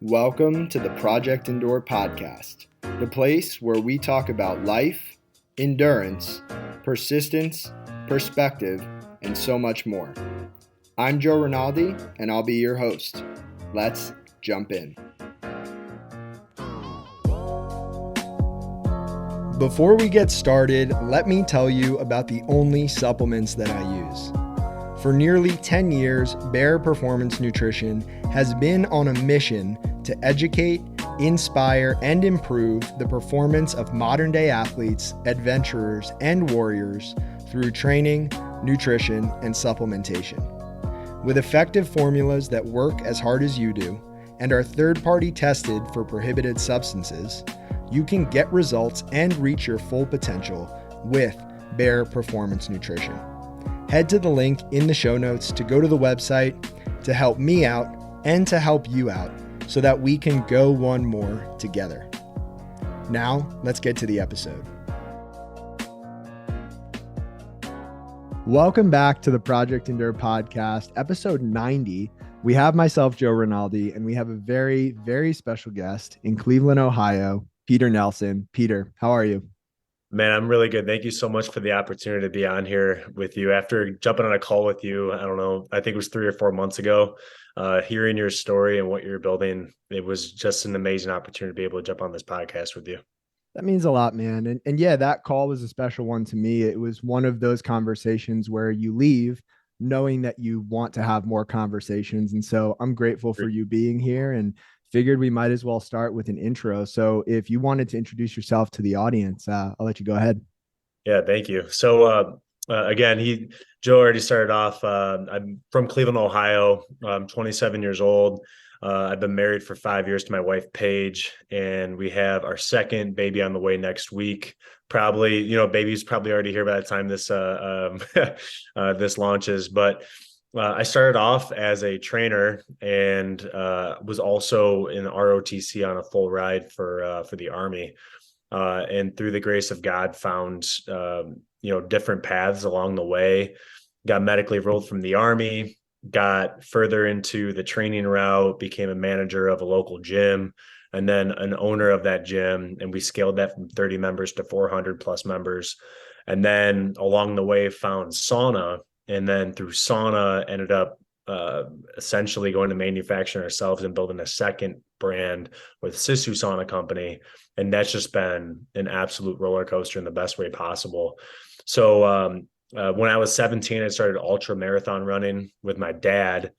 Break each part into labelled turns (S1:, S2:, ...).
S1: Welcome to the Project Endure podcast, the place where we talk about life, endurance, persistence, perspective, and so much more. I'm Joe Rinaldi, and I'll be your host. Let's jump in. Before we get started, let me tell you about the only supplements that I use. For nearly 10 years, Bare Performance Nutrition has been on a mission to educate, inspire, and improve the performance of modern-day athletes, adventurers, and warriors through training, nutrition, and supplementation. With effective formulas that work as hard as you do and are third-party tested for prohibited substances, you can get results and reach your full potential with Bare Performance Nutrition. Head to the link in the show notes to go to the website to help me out and to help you out so that we can go one more together. Now, let's get to the episode. Welcome back to the Project Endure podcast, episode 90. We have myself, Joe Rinaldi, and we have a very, very special guest in Cleveland, Ohio, Peter Nelson. Peter, how are you?
S2: Man, I'm really good. Thank you so much for the opportunity to be on here with you. After jumping on a call with you, I don't know, I think it was 3 or 4 months ago, hearing your story and what you're building, it was just an amazing opportunity to be able to jump on this podcast with you.
S1: That means a lot, man. And yeah, that call was a special one to me. It was one of those conversations where you leave knowing that you want to have more conversations. And so I'm grateful for you being here and figured we might as well start with an intro. So if you wanted to introduce yourself to the audience, I'll let you go ahead.
S2: Yeah, thank you. So again, Joe already started off. I'm from Cleveland, Ohio. I'm 27 years old. I've been married for 5 years to my wife, Paige, and we have our second baby on the way next week. Probably, baby's probably already here by the time this this launches. But I started off as a trainer and was also in ROTC on a full ride for the Army. And through the grace of God, found different paths along the way. Got medically enrolled from the Army, got further into the training route, became a manager of a local gym, and then an owner of that gym. And we scaled that from 30 members to 400 plus members. And then along the way, found sauna. And then through sauna, ended up essentially going to manufacturing ourselves and building a second brand with Sisu Sauna Company. And that's just been an absolute roller coaster in the best way possible. So when I was 17, I started ultra marathon running with my dad.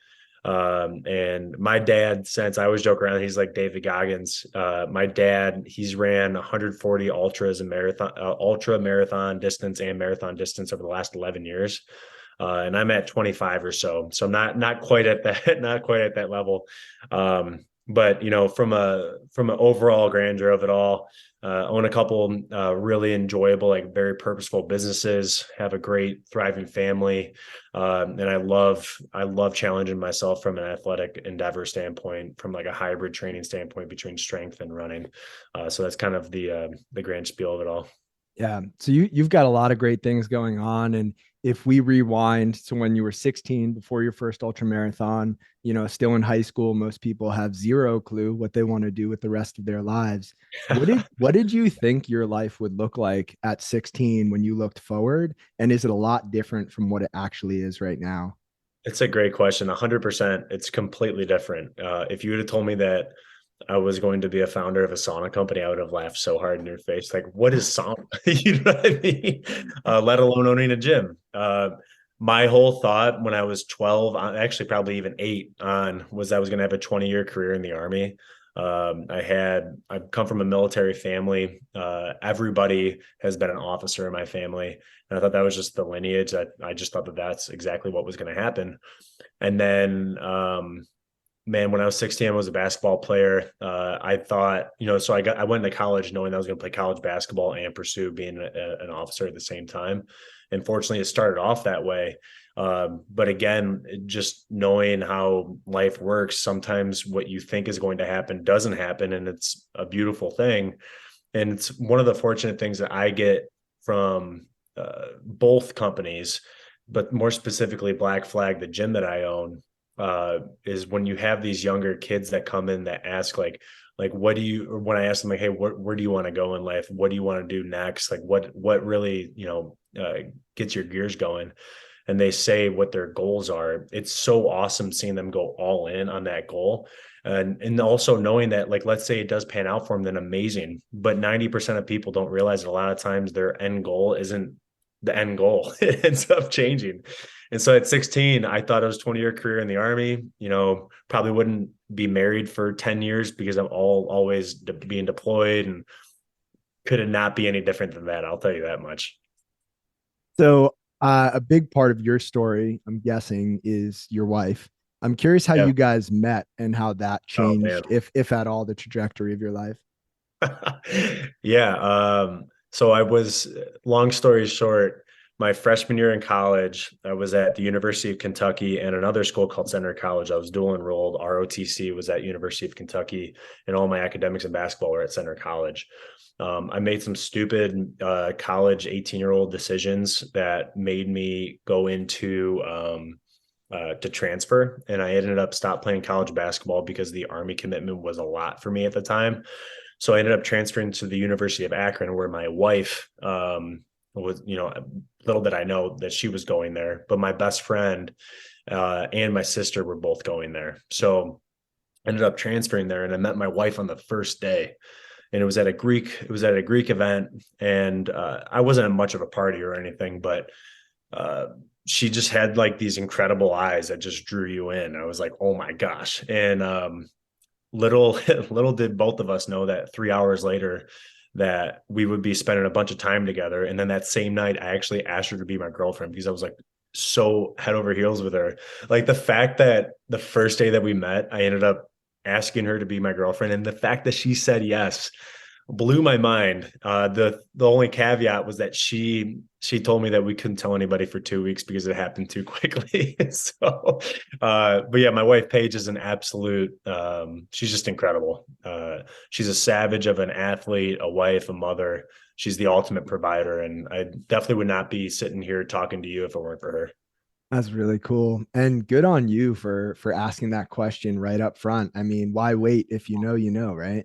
S2: And my dad, since I always joke around, he's like David Goggins. My dad, he's ran 140 ultras and ultra marathon distance and marathon distance over the last 11 years. And I'm at 25 or so. So I'm not quite at that level. But from an overall grandeur of it all, own a couple really enjoyable, like very purposeful businesses, have a great thriving family. And I love challenging myself from an athletic endeavor standpoint, from like a hybrid training standpoint between strength and running. So that's kind of the grand spiel of it all.
S1: Yeah. So you've got a lot of great things going on. And if we rewind to when you were 16, before your first ultra marathon, still in high school, most people have zero clue what they want to do with the rest of their lives. What did you think your life would look like at 16 when you looked forward? And is it a lot different from what it actually is right now?
S2: It's a great question. 100%. It's completely different. If you would have told me that I was going to be a founder of a sauna company, I would have laughed so hard in your face. Like, what is sauna? You know what I mean? Let alone owning a gym. My whole thought when I was 12, actually probably even 8 on, was I was going to have a 20-year career in the Army. I've come from a military family. Everybody has been an officer in my family. And I thought that was just the lineage. I just thought that that's exactly what was going to happen. And then, man, when I was 16, I was a basketball player. I thought, so I went into college knowing I was going to play college basketball and pursue being an officer at the same time. And fortunately, it started off that way. But again, just knowing how life works, sometimes what you think is going to happen doesn't happen. And it's a beautiful thing. And it's one of the fortunate things that I get from both companies, but more specifically Black Flag, the gym that I own, is when you have these younger kids that come in that ask like what do you, or when I ask them like, hey, where do you want to go in life? What do you want to do next? Like what really, gets your gears going? And they say what their goals are. It's so awesome seeing them go all in on that goal. And also knowing that, like, let's say it does pan out for them, then amazing. But 90% of people don't realize that a lot of times their end goal isn't the end goal. It ends up changing. And so at 16, I thought it was a 20-year career in the Army, probably wouldn't be married for 10 years because I'm always being deployed, and could it not be any different than that? I'll tell you that much.
S1: So, a big part of your story, I'm guessing, is your wife. I'm curious how
S2: Yeah.
S1: you guys met and how that
S2: Oh man.
S1: changed, if at all, the trajectory of your life.
S2: Yeah. So I was, long story short, my freshman year in college, I was at the University of Kentucky and another school called Center College. I was dual enrolled. ROTC was at University of Kentucky, and all my academics and basketball were at Center College. I made some stupid college 18-year-old decisions that made me go into to transfer. And I ended up stop playing college basketball because the Army commitment was a lot for me at the time. So I ended up transferring to the University of Akron, where my wife was, little did I know that she was going there, but my best friend and my sister were both going there. So I ended up transferring there, and I met my wife on the first day. And it was at a Greek event. And I wasn't at much of a party or anything, but uh, she just had like these incredible eyes that just drew you in. I was like, oh my gosh. And little little did both of us know that 3 hours later that we would be spending a bunch of time together. And then that same night, I actually asked her to be my girlfriend because I was like so head over heels with her. Like the fact that the first day that we met, I ended up asking her to be my girlfriend, and the fact that she said yes blew my mind. The only caveat was that she told me that we couldn't tell anybody for 2 weeks because it happened too quickly. So, but yeah, my wife Paige is an absolute. She's just incredible. She's a savage of an athlete, a wife, a mother. She's the ultimate provider, and I definitely would not be sitting here talking to you if it weren't for her.
S1: That's really cool. And good on you for asking that question right up front. I mean, why wait if you know, right?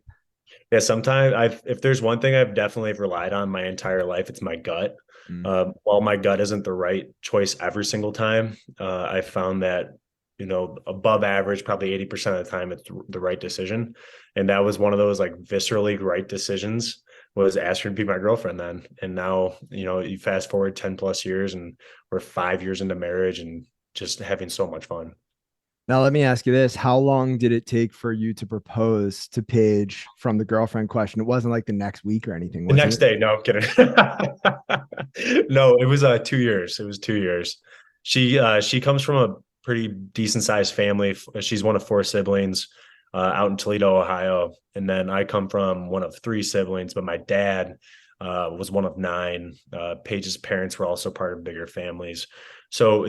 S2: Yeah, sometimes if there's one thing I've definitely relied on my entire life, it's my gut.
S1: Mm.
S2: While my gut isn't the right choice every single time, I found that, above average, probably 80% of the time, it's the right decision. And that was one of those like viscerally right decisions, was ask her to be my girlfriend then. And now, you fast forward 10 plus years and we're 5 years into marriage and just having so much fun.
S1: Now, let me ask you this. How long did it take for you to propose to Paige from the girlfriend question? It wasn't like the next week or anything,
S2: The
S1: was
S2: next
S1: it?
S2: day, no, I'm kidding. No, it was 2 years. It was 2 years. She comes from a pretty decent sized family. She's one of four siblings out in Toledo, Ohio, and then I come from one of three siblings. But my dad was one of nine. Paige's parents were also part of bigger families, so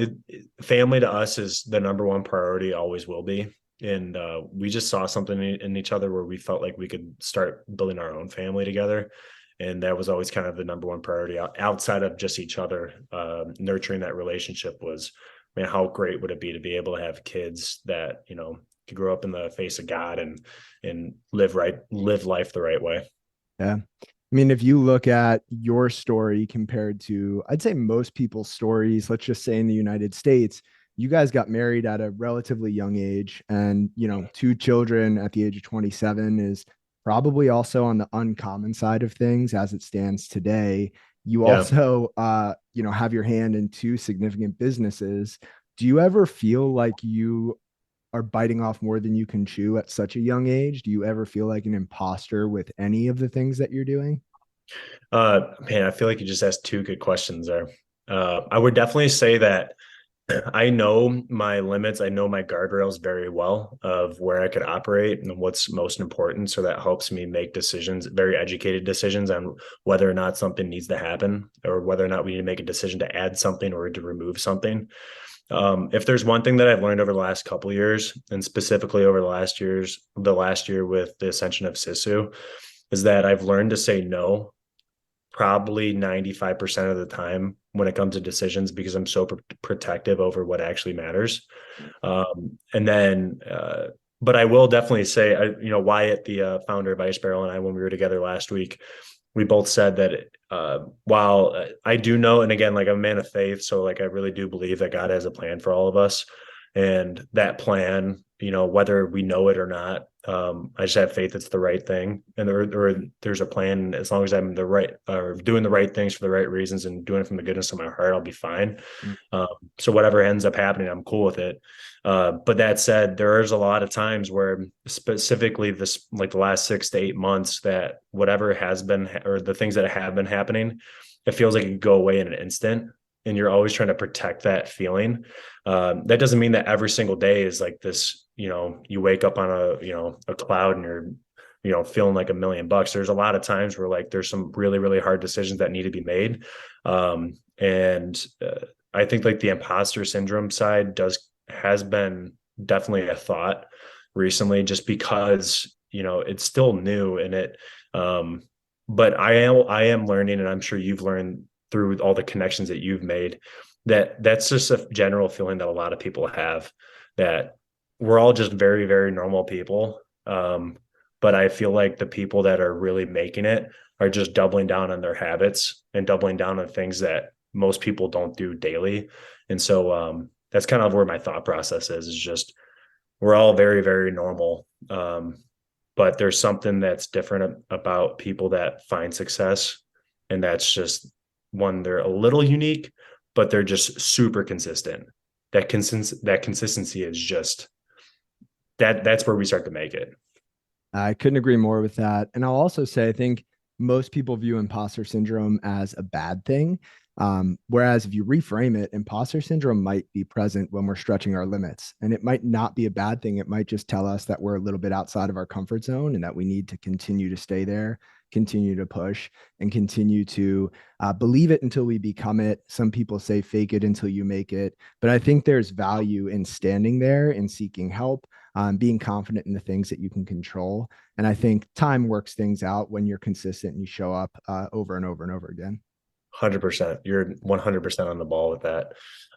S2: family to us is the number one priority, always will be. And we just saw something in each other where we felt like we could start building our own family together, and that was always kind of the number one priority outside of just each other. Nurturing that relationship was, man, how great would it be to be able to have kids that could grow up in the face of God and live life the right way.
S1: Yeah. I mean, if you look at your story compared to, I'd say most people's stories, let's just say in the United States, you guys got married at a relatively young age, and, two children at the age of 27 is probably also on the uncommon side of things as it stands today. You
S2: Yeah.
S1: also, have your hand in two significant businesses. Do you ever feel like you are biting off more than you can chew at such a young age? Do you ever feel like an imposter with any of the things that you're doing?
S2: Man, I feel like you just asked two good questions there. I would definitely say that I know my limits. I know my guardrails very well of where I could operate and what's most important. So that helps me make decisions, very educated decisions on whether or not something needs to happen, or whether or not we need to make a decision to add something or to remove something. If there's one thing that I've learned over the last couple of years, and specifically over the last year with the ascension of Sisu, is that I've learned to say no probably 95% of the time when it comes to decisions because I'm so protective over what actually matters. And then, but I will definitely say, Wyatt, the founder of Ice Barrel, and I, when we were together last week, we both said that while I do know, and again, like I'm a man of faith, so like I really do believe that God has a plan for all of us, and that plan, whether we know it or not, I just have faith it's the right thing, and there's a plan. As long as I'm the right or doing the right things for the right reasons and doing it from the goodness of my heart, I'll be fine.
S1: Mm.
S2: Um, so whatever ends up happening, I'm cool with it. But that said, there is a lot of times where specifically this, like the last 6 to 8 months, that whatever has been, or the things that have been happening, it feels like it could go away in an instant. And you're always trying to protect that feeling. That doesn't mean that every single day is like this, you wake up on a cloud and you're, feeling like $1,000,000. There's a lot of times where like, there's some really, really hard decisions that need to be made. And I think like the imposter syndrome side has been definitely a thought recently, just because, it's still new and but I am learning, and I'm sure you've learned through all the connections that you've made, that's just a general feeling that a lot of people have, that we're all just very, very normal people. But I feel like the people that are really making it are just doubling down on their habits and doubling down on things that most people don't do daily. And so that's kind of where my thought process is just we're all very, very normal. But there's something that's different about people that find success. And that's just one, they're a little unique, but they're just super consistent. That consistency is just that's where we start to make it.
S1: I couldn't agree more with that. And I'll also say, I think most people view imposter syndrome as a bad thing. Whereas if you reframe it, imposter syndrome might be present when we're stretching our limits. And it might not be a bad thing. It might just tell us that we're a little bit outside of our comfort zone and that we need to continue to stay there, continue to push, and continue to believe it until we become it. Some people say fake it until you make it. But I think there's value in standing there and seeking help, being confident in the things that you can control. And I think time works things out when you're consistent and you show up over and over and over again.
S2: 100%. You're 100% on the ball with that.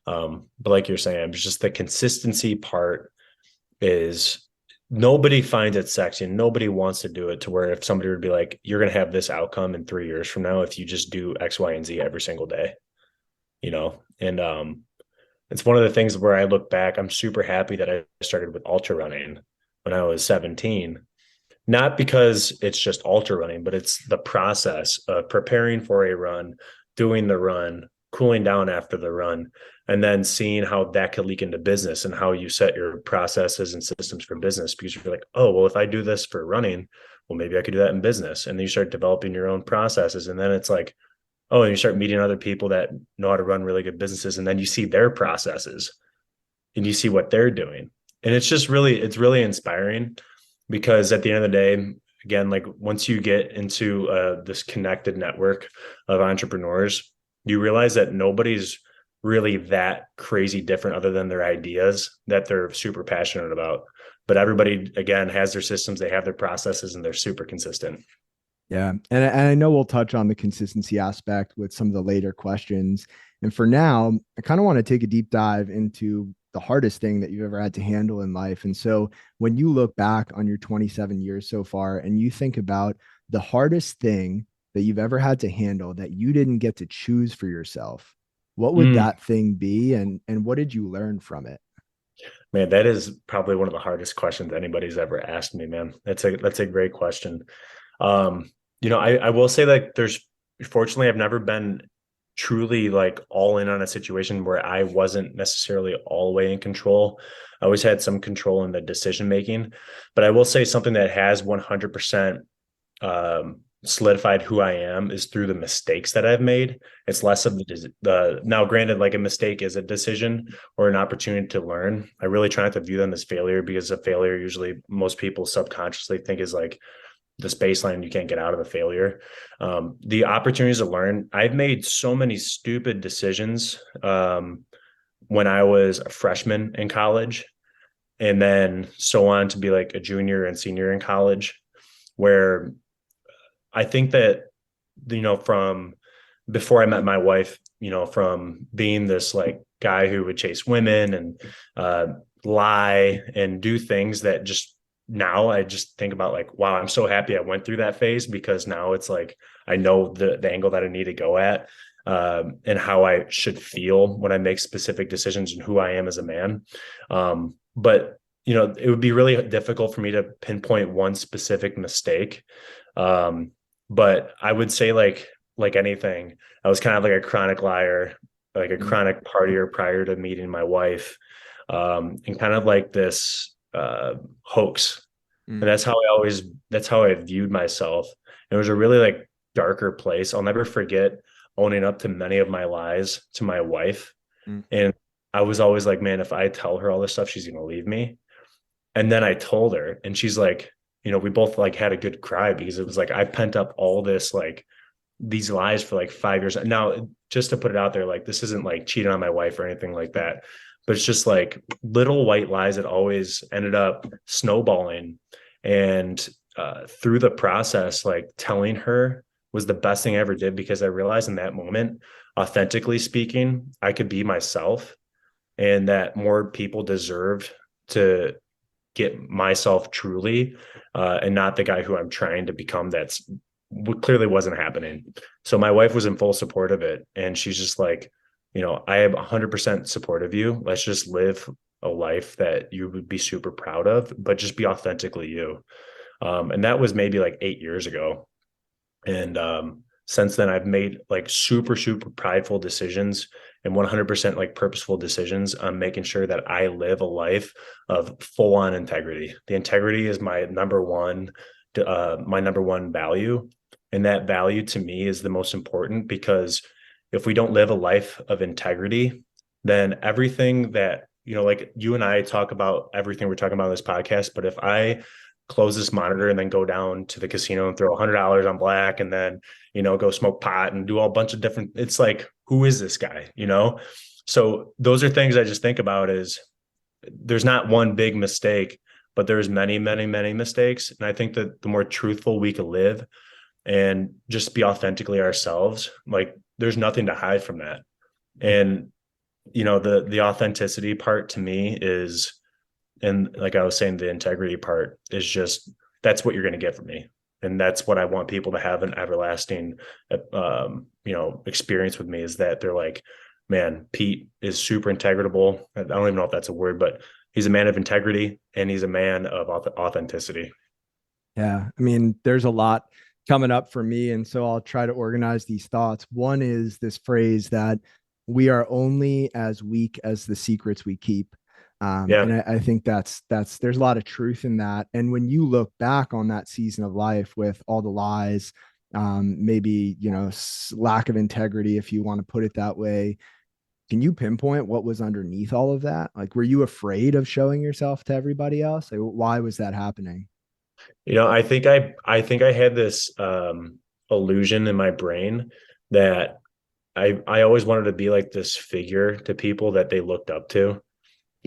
S2: But like you're saying, it's just the consistency part is nobody finds it sexy and nobody wants to do it, to where if somebody would be like, you're going to have this outcome in 3 years from now if you just do X, Y, and Z every single day, and it's one of the things where I look back, I'm super happy that I started with ultra running when I was 17. Not because it's just ultra running, but it's the process of preparing for a run, doing the run, cooling down after the run, and then seeing how that could leak into business and how you set your processes and systems for business. Because you're like, oh, well, if I do this for running, well, maybe I could do that in business. And then you start developing your own processes. And then it's like, oh, and you start meeting other people that know how to run really good businesses. And then you see their processes and you see what they're doing. And it's really inspiring, because at the end of the day, again, like once you get into this connected network of entrepreneurs, you realize that nobody's really that crazy different other than their ideas that they're super passionate about. But everybody, again, has their systems, they have their processes, and they're super consistent.
S1: Yeah. And I know we'll touch on the consistency aspect with some of the later questions. And for now, I kind of want to take a deep dive into the hardest thing that you've ever had to handle in life. And so when you look back on your 27 years so far and you think about the hardest thing that you've ever had to handle that you didn't get to choose for yourself, what would that thing be? And what did you learn from it?
S2: Man, that is probably one of the hardest questions anybody's ever asked me, man. That's a great question. I will say that fortunately, I've never been truly like all in on a situation where I wasn't necessarily all the way in control. I always had some control in the decision making, but I will say something that has 100% solidified who I am is through the mistakes that I've made. It's less of the now granted, like a mistake is a decision or an opportunity to learn. I really try not to view them as failure, because a failure usually most people subconsciously think is like this baseline, you can't get out of the failure. The opportunities to learn, I've made so many stupid decisions when I was a freshman in college, and then so on to be like a junior and senior in college, where I think that, from before I met my wife, from being this like guy who would chase women and lie and do things that just now I just think about like, wow, I'm so happy I went through that phase, because now it's like I know the angle that I need to go at, and how I should feel when I make specific decisions and who I am as a man. But it would be really difficult for me to pinpoint one specific mistake. But I would say like anything, I was kind of like a chronic liar, like a
S1: Mm,
S2: chronic partier prior to meeting my wife, and kind of like this hoax. And
S1: mm,
S2: that's how I viewed myself. It was a really like darker place. I'll never forget owning up to many of my lies to my wife.
S1: mm,
S2: And I was always like, man, if I tell her all this stuff, she's gonna leave me. And then I told her, and she's like, we both like had a good cry, because it was like I pent up all this like these lies for like 5 years. Now, just to put it out there, like this isn't like cheating on my wife or anything like that, but it's just like little white lies that always ended up snowballing. And through the process, like telling her was the best thing I ever did, because I realized in that moment, authentically speaking, I could be myself, and that more people deserved to get myself truly, and not the guy who I'm trying to become. That's clearly wasn't happening. So my wife was in full support of it, and she's just like, I am 100% support of you. Let's just live a life that you would be super proud of, but just be authentically you. And that was maybe like 8 years ago. And since then, I've made like super, super prideful decisions and 100% like purposeful decisions on making sure that I live a life of full on integrity. The integrity is my number one value. And that value to me is the most important, because if we don't live a life of integrity, then everything that, like you and I talk about everything we're talking about in this podcast. But if I close this monitor and then go down to the casino and throw $100 on black, and then go smoke pot and do all a bunch of different, it's like, who is this guy? So those are things I just think about. Is there's not one big mistake, but there's many, many, many mistakes. And I think that the more truthful we can live and just be authentically ourselves, like there's nothing to hide from that. And the authenticity part to me is, and like I was saying, the integrity part is just, that's what you're going to get from me. And that's what I want people to have an everlasting, experience with me, is that they're like, man, Pete is super integratable. I don't even know if that's a word, but he's a man of integrity, and he's a man of authenticity.
S1: yeah. I mean, there's a lot coming up for me. And so I'll try to organize these thoughts. One is this phrase that we are only as weak as the secrets we keep.
S2: Yeah.
S1: And I think there's a lot of truth in that. And when you look back on that season of life with all the lies, maybe, lack of integrity, if you want to put it that way, can you pinpoint what was underneath all of that? Like, were you afraid of showing yourself to everybody else? Like, why was that happening?
S2: I think I had this illusion in my brain that I always wanted to be like this figure to people that they looked up to,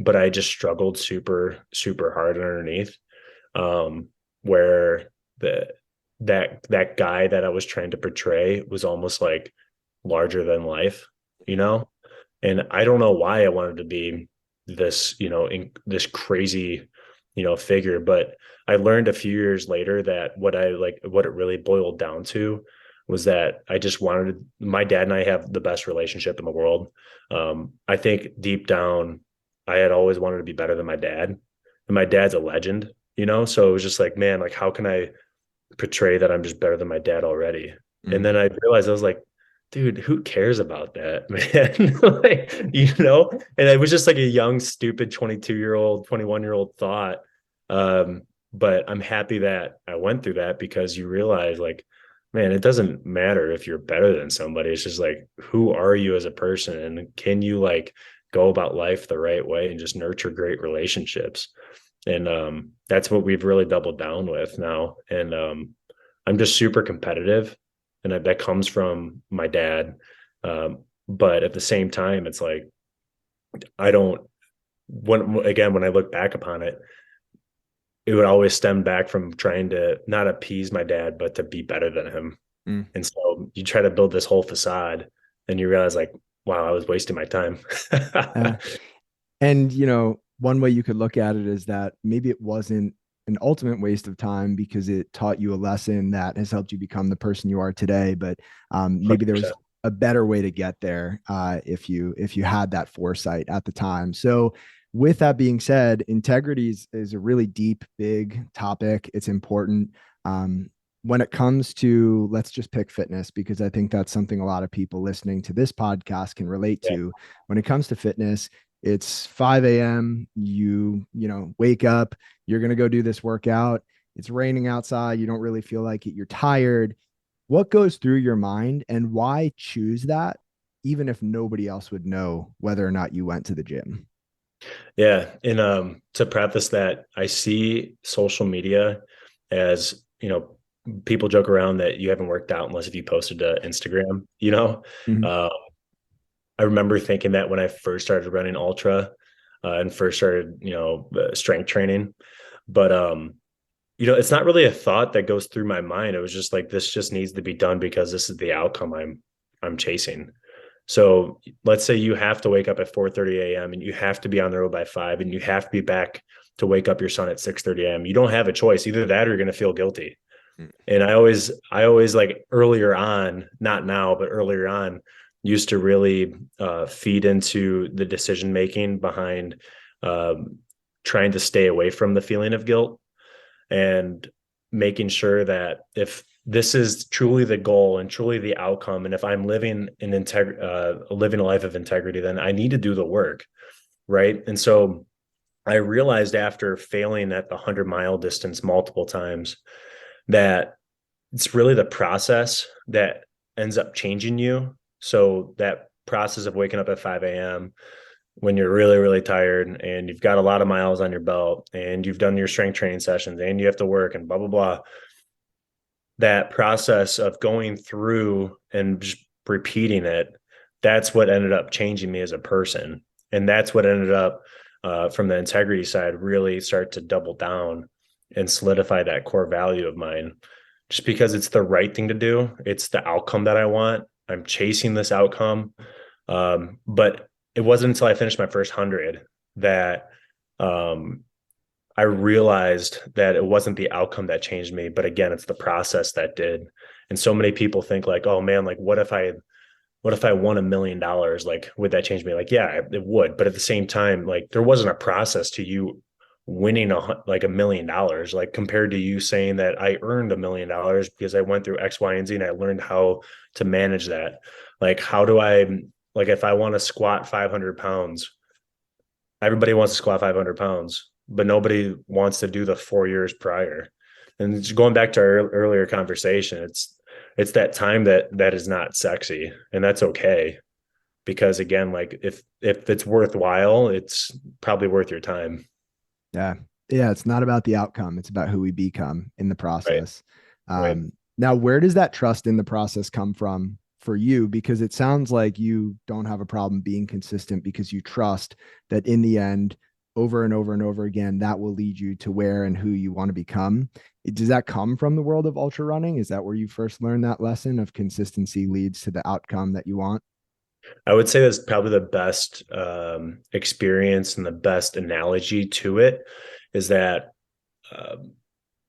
S2: but I just struggled super, super hard underneath. Where that guy that I was trying to portray was almost like larger than life, you know? And I don't know why I wanted to be this, this crazy, figure. But I learned a few years later that what it really boiled down to was that I just wanted my dad and I have the best relationship in the world. I think deep down, I had always wanted to be better than my dad, and my dad's a legend. So it was just like, man, like, how can I portray that I'm just better than my dad already? And
S1: Mm,
S2: then I realized, I was like, dude, who cares about that, man? And it was just like a young, stupid 22-year-old, 21-year-old thought. But I'm happy that I went through that, because you realize, like, man, it doesn't matter if you're better than somebody. It's just like, who are you as a person? And can you like go about life the right way and just nurture great relationships? And that's what we've really doubled down with now. And I'm just super competitive, and that comes from my dad. But at the same time, it's like, I don't, when I look back upon it, it would always stem back from trying to not appease my dad, but to be better than him.
S1: mm,
S2: And so you try to build this whole facade, and you realize like, wow, I was wasting my time.
S1: Uh, and, one way you could look at it is that maybe it wasn't an ultimate waste of time because it taught you a lesson that has helped you become the person you are today. But maybe there was
S2: 100%.
S1: a better way to get there if you had that foresight at the time. So, with that being said, integrity is a really deep, big topic. It's important. Um, when it comes to, let's just pick fitness, because I think that's something a lot of people listening to this podcast can relate
S2: Yeah.
S1: to. When it comes to fitness, it's 5 a.m. You wake up, you're going to go do this workout. It's raining outside. You don't really feel like it. You're tired. What goes through your mind and why choose that, even if nobody else would know whether or not you went to the gym?
S2: Yeah. And to preface that, I see social media as, people joke around that you haven't worked out unless if you posted to Instagram,
S1: Mhm.
S2: uh, I remember thinking that when I first started running ultra and first started, strength training, but it's not really a thought that goes through my mind. It was just like, this just needs to be done because this is the outcome I'm chasing. So let's say you have to wake up at 4:30 a.m. and you have to be on the road by 5 and you have to be back to wake up your son at 6:30 a.m. You don't have a choice. Either that or you're going to feel guilty. And I always like earlier on, not now, but earlier on, used to really feed into the decision making behind um, trying to stay away from the feeling of guilt and making sure that if this is truly the goal and truly the outcome, and if I'm living a life of integrity, then I need to do the work, right? And so I realized after failing at the 100-mile distance multiple times that it's really the process that ends up changing you. So that process of waking up at 5 a.m. when you're really, really tired and you've got a lot of miles on your belt and you've done your strength training sessions and you have to work and blah, blah, blah. That process of going through and just repeating it, that's what ended up changing me as a person. And that's what ended up from the integrity side, really start to double down and solidify that core value of mine just because it's the right thing to do. It's the outcome that I want. I'm chasing this outcome. But it wasn't until I finished my first 100 that um, I realized that it wasn't the outcome that changed me, but again, it's the process that did. And so many people think like, oh man, like what if I won $1 million? Like, would that change me? Like, yeah, it would. But at the same time, like there wasn't a process to you winning like $1 million, like compared to you saying that I earned $1 million because I went through X, Y, and Z and I learned how to manage that. Like, how do I, like, if I want to squat 500 pounds, everybody wants to squat 500 pounds, but nobody wants to do the 4 years prior. And just going back to our earlier conversation, it's that time that is not sexy, and that's okay because again, like if it's worthwhile, it's probably worth your time.
S1: Yeah. Yeah. It's not about the outcome. It's about who we become in the
S2: Right.
S1: process.
S2: Right.
S1: Now, where does that trust in the process come from for you? Because it sounds like you don't have a problem being consistent because you trust that in the end, over and over and over again, that will lead you to where and who you want to become. Does that come from the world of ultra running? Is that where you first learned that lesson of consistency leads to the outcome that you want?
S2: I would say that's probably the best experience and the best analogy to it is that um,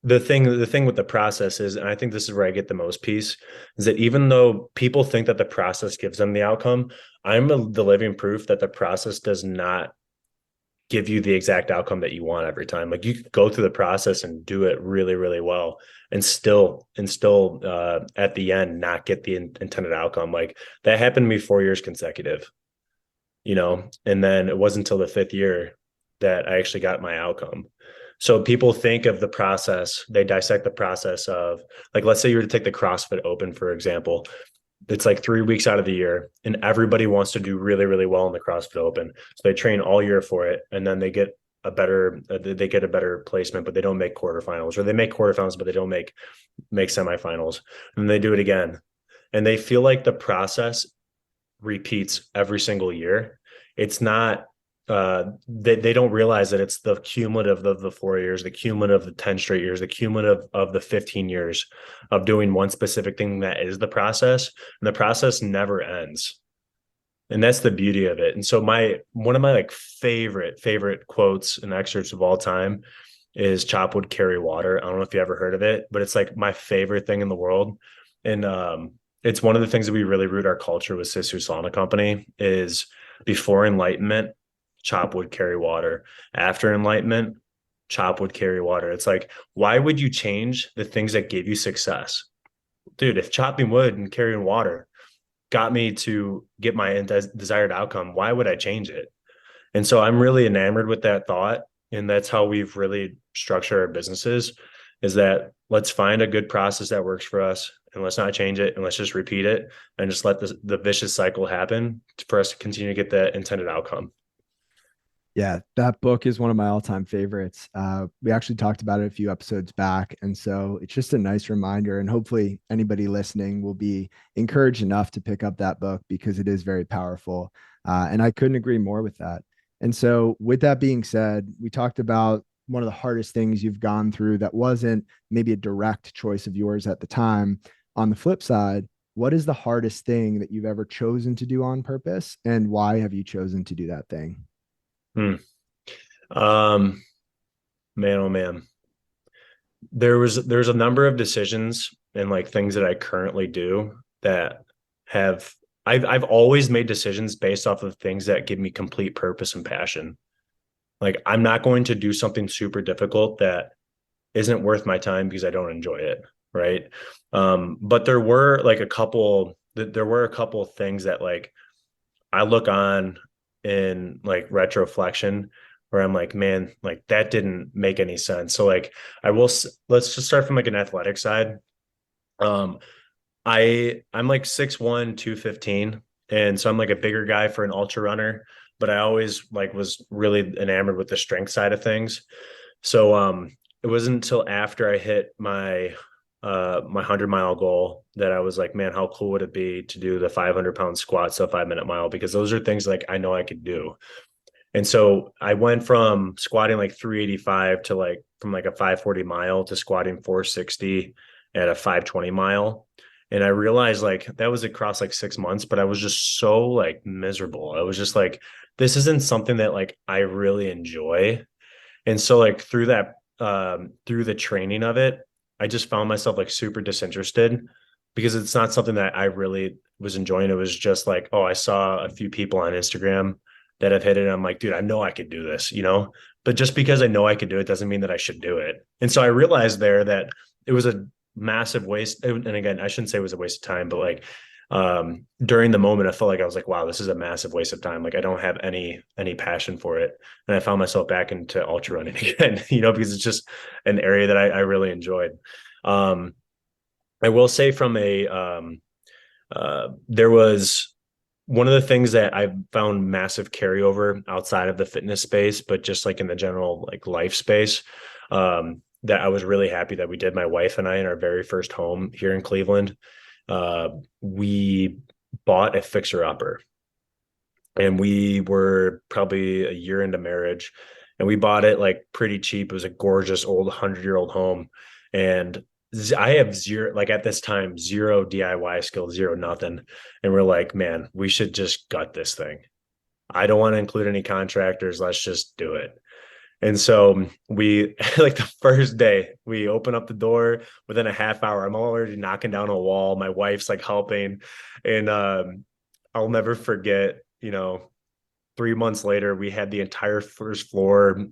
S2: the thing with the process is, and I think this is where I get the most peace, is that even though people think that the process gives them the outcome, the living proof that the process does not give you the exact outcome that you want every time. Like you could go through the process and do it really, really well, and still at the end not get the intended outcome. Like that happened to me 4 years consecutive, and then it wasn't until the fifth year that I actually got my outcome. So people think of the process, they dissect the process of, like, let's say you were to take the CrossFit Open, for example. It's like 3 weeks out of the year, and everybody wants to do really, really well in the CrossFit Open. So they train all year for it, and then they get a better placement, but they don't make quarterfinals, or they make quarterfinals, but they don't make semifinals. And they do it again, and they feel like the process repeats every single year. It's not they don't realize that it's the cumulative of the 4 years, the cumulative of the 10 straight years, the cumulative of the 15 years of doing one specific thing that is the process. And the process never ends. And that's the beauty of it. And so one of my like favorite quotes and excerpts of all time is chop wood, carry water. I don't know if you ever heard of it, but it's like my favorite thing in the world. And it's one of the things that we really root our culture with Sister Sauna Company is before enlightenment, chop wood, carry water. After enlightenment, chop wood, carry water. It's like, why would you change the things that gave you success? Dude, if chopping wood and carrying water got me to get my desired outcome, why would I change it? And so I'm really enamored with that thought. And that's how we've really structured our businesses is that let's find a good process that works for us and let's not change it and let's just repeat it and just let the vicious cycle happen for us to continue to get the intended outcome.
S1: Yeah, that book is one of my all-time favorites. We actually talked about it a few episodes back, and so it's just a nice reminder. And hopefully, anybody listening will be encouraged enough to pick up that book because it is very powerful. And I couldn't agree more with that. And so, with that being said, we talked about one of the hardest things you've gone through that wasn't maybe a direct choice of yours at the time. On the flip side, what is the hardest thing that you've ever chosen to do on purpose, and why have you chosen to do that thing?
S2: Hmm. Um, Man, oh man. There's a number of decisions and like things that I currently do that have I've always made decisions based off of things that give me complete purpose and passion. Like I'm not going to do something super difficult that isn't worth my time because I don't enjoy it, right? But there were a couple of things that like I look on in like retroflexion where I'm like, man, like that didn't make any sense. So like let's just start from like an athletic side. Um I'm like 6'1", 215. And so I'm like a bigger guy for an ultra runner, but I always like was really enamored with the strength side of things. So it wasn't until after I hit my 100-mile goal that I was like, man, how cool would it be to do the 500-pound squat, so 5-minute mile? Because those are things like I know I could do. And so I went from squatting like 385 to like from like a 540 mile to squatting 460 at a 520 mile. And I realized like that was across like 6 months, but I was just so like miserable. I was just like, this isn't something that like I really enjoy. And so like through the training of it, I just found myself like super disinterested because it's not something that I really was enjoying. It was just like, oh, I saw a few people on Instagram that have hit it. And I'm like, dude, I know I could do this, you know? But just because I know I could do it doesn't mean that I should do it. And so I realized there that it was a massive waste. And again, I shouldn't say it was a waste of time, but like during the moment I felt like I was like, wow, this is a massive waste of time. Like I don't have any passion for it. And I found myself back into ultra running again, you know, because it's just an area that I really enjoyed. um I will say from a there was one of the things that I found massive carryover outside of the fitness space, but just like in the general like life space, that I was really happy that we did, my wife and I, in our very first home here in Cleveland. We bought a fixer upper, and we were probably a year into marriage, and we bought it like pretty cheap. It was a gorgeous old 100-year-old home. And I have zero, like at this time, zero DIY skills, zero nothing. And we're like, man, we should just gut this thing. I don't want to include any contractors. Let's just do it. And so we, like the first day, we open up the door. Within a half hour, I'm already knocking down a wall. My wife's like helping. And I'll never forget, you know, 3 months later, we had the entire first floor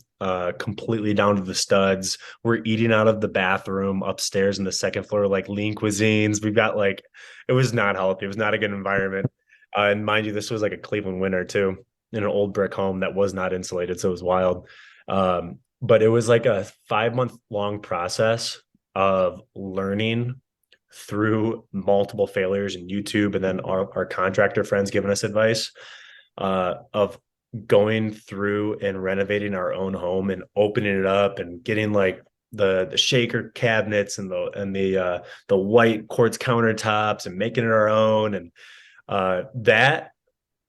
S2: completely down to the studs. We're eating out of the bathroom upstairs in the second floor, like lean cuisines. We've got like, it was not healthy. It was not a good environment. And mind you, this was like a Cleveland winter too, in an old brick home that was not insulated. So it was wild. But it was like a 5-month long process of learning through multiple failures in YouTube, and then our contractor friends giving us advice of going through and renovating our own home and opening it up and getting like the shaker cabinets and the white quartz countertops and making it our own. And that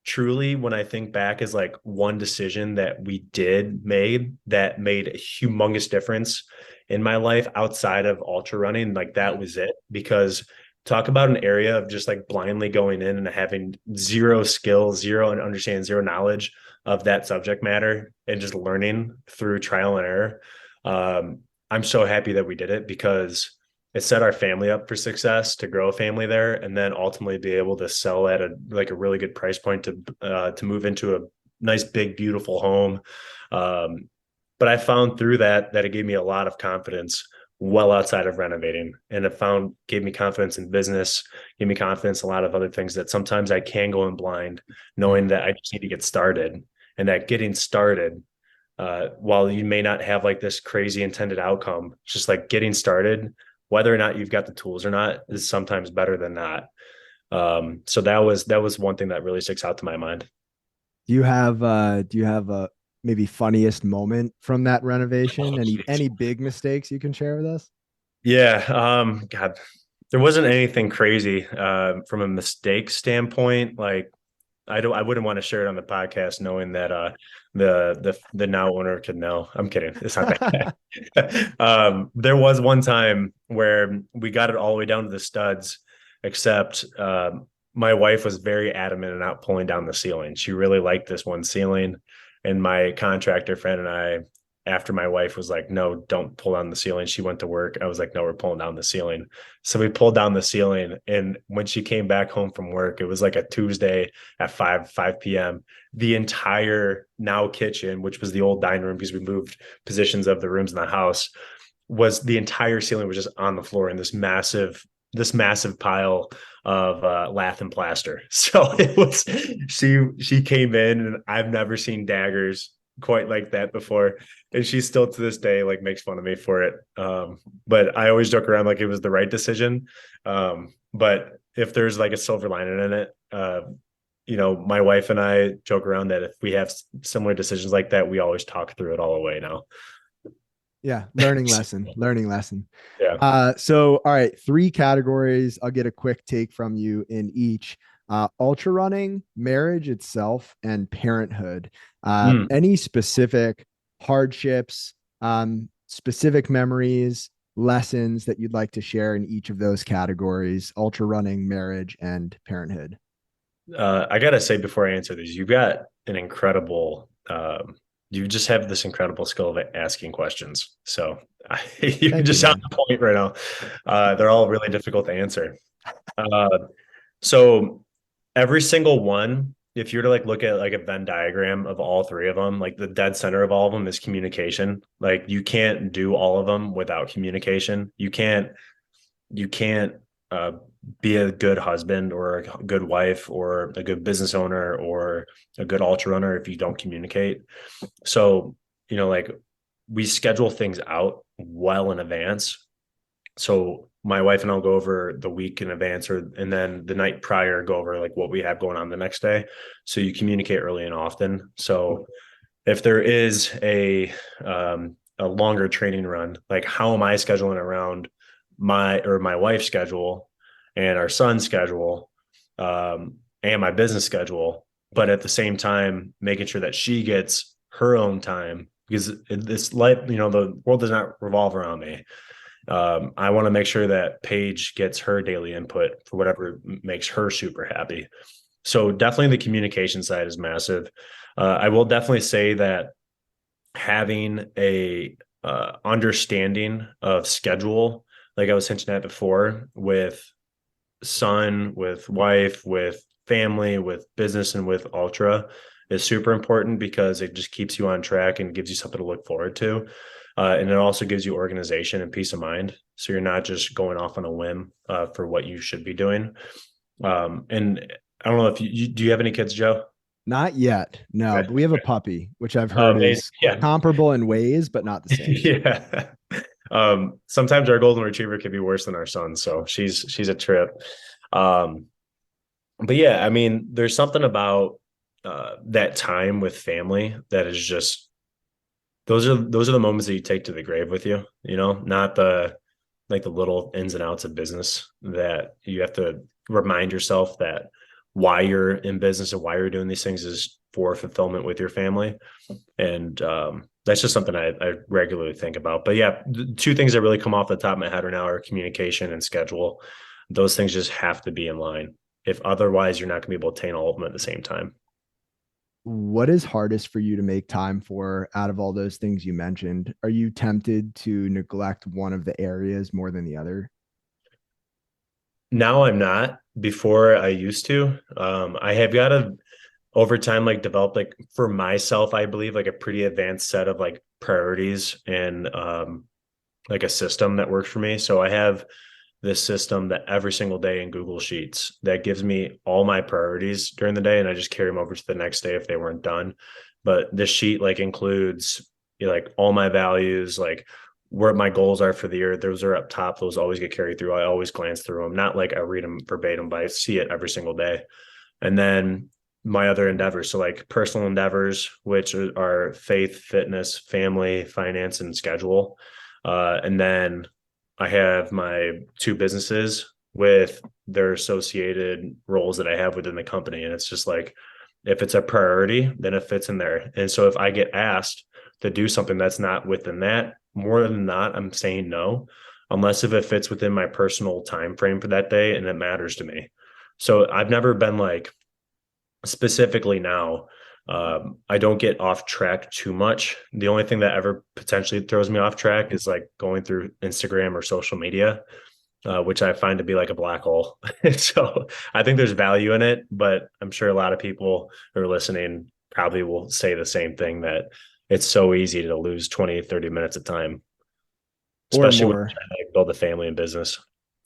S2: truly, when I think back, is like one decision that we did made that made a humongous difference in my life outside of ultra running. Like that was it, because talk about an area of just like blindly going in and having zero skills, zero and understanding, zero knowledge of that subject matter and just learning through trial and error. I'm so happy that we did it because it set our family up for success to grow a family there, and then ultimately be able to sell at a really good price point to move into a nice, big, beautiful home. But I found through that it gave me a lot of confidence well outside of renovating, and gave me confidence in business, gave me confidence in a lot of other things that sometimes I can go in blind, knowing that I just need to get started, and that getting started, while you may not have like this crazy intended outcome, just like getting started, whether or not you've got the tools or not, is sometimes better than not. So that was one thing that really sticks out to my mind.
S1: Do you have a maybe funniest moment from that renovation?
S2: Oh,
S1: Any big mistakes you can share with us?
S2: yeah. God, there wasn't anything crazy from a mistake standpoint. Like I wouldn't want to share it on the podcast knowing that the now owner could know. I'm kidding. It's not that. There was one time where we got it all the way down to the studs, except my wife was very adamant in not pulling down the ceiling. She really liked this one ceiling. And my contractor friend and I, after my wife was like, no, don't pull down the ceiling, she went to work. I was like, no, we're pulling down the ceiling. So we pulled down the ceiling. And when she came back home from work, it was like a Tuesday at 5 p.m. The entire now kitchen, which was the old dining room because we moved positions of the rooms in the house, was the entire ceiling was just on the floor in this massive pile of lath and plaster. So it was she came in, and I've never seen daggers quite like that before, and she still to this day like makes fun of me for it. But I always joke around like it was the right decision. But if there's like a silver lining in it, my wife and I joke around that if we have similar decisions like that, we always talk through it all the way now.
S1: Yeah, learning lesson.
S2: Yeah.
S1: So all right, three categories. I'll get a quick take from you in each. Ultra running, marriage itself, and parenthood.
S2: Mm.
S1: Any specific hardships, specific memories, lessons that you'd like to share in each of those categories: ultra running, marriage, and parenthood?
S2: I gotta say before I answer these, you've got an incredible you just have this incredible skill of asking questions. So you
S1: Thank you,
S2: just sound
S1: man.
S2: on point right now. They're all really difficult to answer. Uh, so every single one, if you were to like look at like a Venn diagram of all three of them, like the dead center of all of them is communication. Like you can't do all of them without communication. You can't uh, be a good husband or a good wife or a good business owner or a good ultra runner if you don't communicate. So, like we schedule things out well in advance. So my wife and I'll go over the week in advance, and then the night prior go over like what we have going on the next day. So you communicate early and often. So if there is a longer training run, like how am I scheduling around my wife's schedule and our son's schedule, and my business schedule, but at the same time making sure that she gets her own time because this life, the world does not revolve around me. I want to make sure that Paige gets her daily input for whatever makes her super happy. So definitely the communication side is massive. I will definitely say that having a understanding of schedule, like I was hinting at before, with son, with wife, with family, with business, and with ultra is super important because it just keeps you on track and gives you something to look forward to. And it also gives you organization and peace of mind. So you're not just going off on a whim for what you should be doing. And I don't know if do you have any kids, Joe?
S1: Not yet, no,
S2: Okay.
S1: but we have a puppy, which I've heard
S2: Amazing.
S1: is
S2: Yeah.
S1: comparable in ways, but not the same.
S2: Yeah. Sometimes our golden retriever could be worse than our son. So she's a trip. Um, but yeah, I mean, there's something about that time with family that is just those are the moments that you take to the grave with you, not the little ins and outs of business that you have to remind yourself that why you're in business and why you're doing these things is for fulfillment with your family. And that's just something I regularly think about. But yeah, the two things that really come off the top of my head right now are communication and schedule. those things just have to be in line. If otherwise, you're not going to be able to attain all of them at the same time.
S1: What is hardest for you to make time for out of all those things you mentioned? Are you tempted to neglect one of the areas more than the other?
S2: Now I'm not. Before I used to. I have got to over time like develop like for myself, I believe like a pretty advanced set of like priorities and like a system that works for me. So I have this system that every single day in Google Sheets that gives me all my priorities during the day, and I just carry them over to the next day if they weren't done. But this sheet like includes like all my values, like where my goals are for the year. Those are up top. Those always get carried through. I always glance through them, not like I read them verbatim, but I see it every single day. And then my other endeavors, so like personal endeavors, which are faith, fitness, family, finance, and schedule. And then I have my two businesses with their associated roles that I have within the company. And it's just like, if it's a priority, then it fits in there. And so if I get asked to do something that's not within that, more than not, I'm saying no, unless if it fits within my personal time frame for that day and it matters to me. So I've never been like specifically now, I don't get off track too much. The only thing that ever potentially throws me off track is like going through Instagram or social media, which I find to be like a black hole. So I think there's value in it, but I'm sure a lot of people who are listening probably will say the same thing, that it's so easy to lose 20, 30 minutes of time,
S1: Or
S2: especially when
S1: more?
S2: you're trying to build a family and business.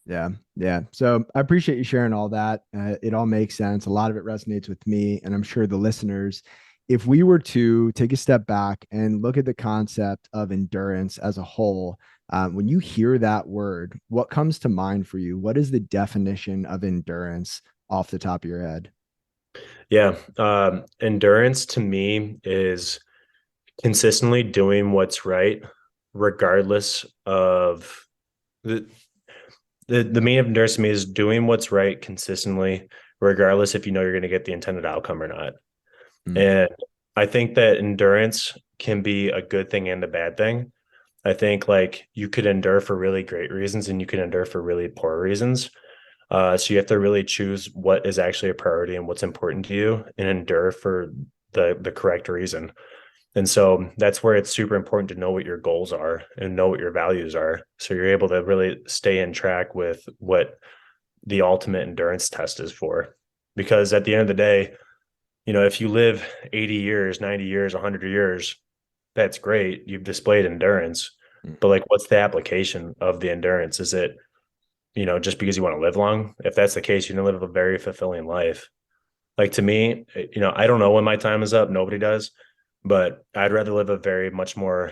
S1: Yeah. Yeah. So I appreciate you sharing all that. It all makes sense. A lot of it resonates with me, and I'm sure the listeners. If we were to take a step back and look at the concept of endurance as a whole, when you hear that word, what comes to mind for you? What is the definition of endurance off the top of your head?
S2: Yeah. Endurance to me is consistently doing what's right, regardless of the the main of endurance to me is doing what's right consistently, regardless if you know you're going to get the intended outcome or not.
S1: Mm.
S2: And I think that endurance can be a good thing and a bad thing. I think like you could endure for really great reasons and you can endure for really poor reasons. So you have to really choose what is actually a priority and what's important to you and endure for the correct reason. And so that's where it's super important to know what your goals are and know what your values are. So you're able to really stay in track with what the ultimate endurance test is for. Because at the end of the day, if you live 80 years, 90 years, 100 years, that's great. You've displayed endurance.
S1: Mm.
S2: But like, what's the application of the endurance? Is it, just because you want to live long? If that's the case, you're going to live a very fulfilling life. Like to me, I don't know when my time is up. Nobody does, but I'd rather live a very much more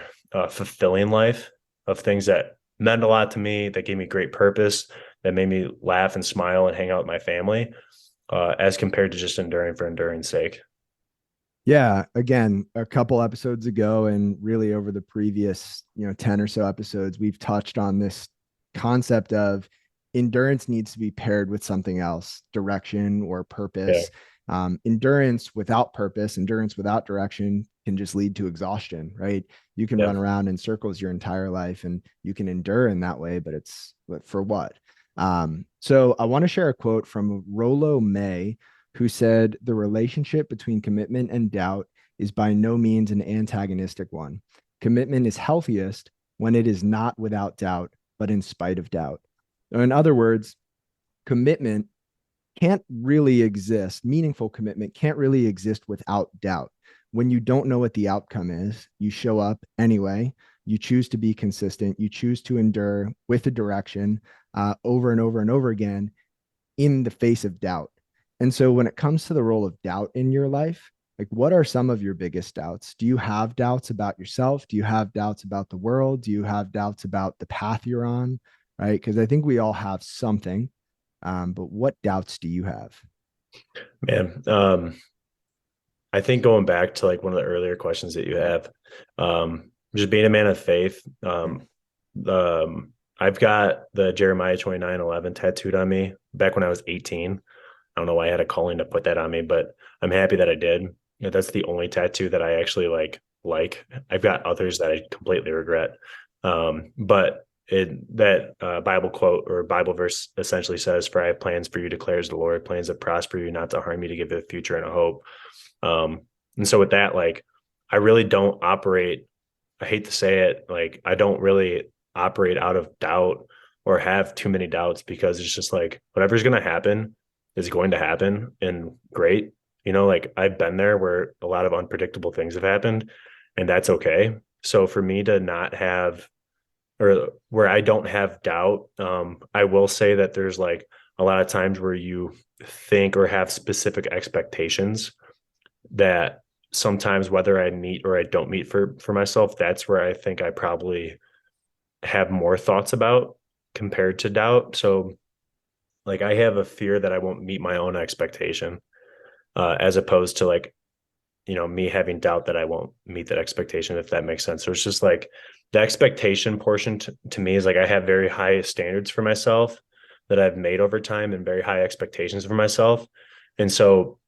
S2: fulfilling life of things that meant a lot to me, that gave me great purpose, that made me laugh and smile and hang out with my family, as compared to just enduring for enduring's sake.
S1: Yeah, again, a couple episodes ago and really over the previous, 10 or so episodes, we've touched on this concept of endurance needs to be paired with something else, direction or
S2: Yeah,
S1: purpose. Endurance without purpose, endurance without direction can just lead to exhaustion, right? You can
S2: yeah,
S1: run around in circles your entire life and you can endure in that way, but for what? So I want to share a quote from Rollo May, who said the relationship between commitment and doubt is by no means an antagonistic one. Commitment is healthiest when it is not without doubt, but in spite of doubt. In other words, commitment can't really exist. Meaningful commitment can't really exist without doubt. When you don't know what the outcome is, you show up anyway. You choose to be consistent. You choose to endure with a direction over and over and over again in the face of doubt. And so when it comes to the role of doubt in your life, like what are some of your biggest doubts? Do you have doubts about yourself? Do you have doubts about the world? Do you have doubts about the path you're on? Right? Because I think we all have something. But what doubts do you have?
S2: man. I think going back to like one of the earlier questions that you have, just being a man of faith. I've got the Jeremiah 29:11 tattooed on me back when I was 18. I don't know why I had a calling to put that on me, but I'm happy that I did. That's the only tattoo that I actually like. I've got others that I completely regret. But Bible quote or Bible verse essentially says, "For I have plans for you, declares the Lord, plans that prosper you, not to harm you, to give you a future and a hope." Um, and so with that, like, I really don't operate. I hate to say it, like, I don't really operate out of doubt or have too many doubts, because it's just like whatever's going to happen is going to happen, and great. Like, I've been there where a lot of unpredictable things have happened, and that's okay. So for me to not have, or where I don't have doubt, I will say that there's like a lot of times where you think or have specific expectations that sometimes, whether I meet or I don't meet for myself, that's where I think I probably have more thoughts about compared to doubt. So like, I have a fear that I won't meet my own expectation, as opposed to like, me having doubt that I won't meet that expectation, if that makes sense. So it's just like the expectation portion to me is like, I have very high standards for myself that I've made over time, and very high expectations for myself. And so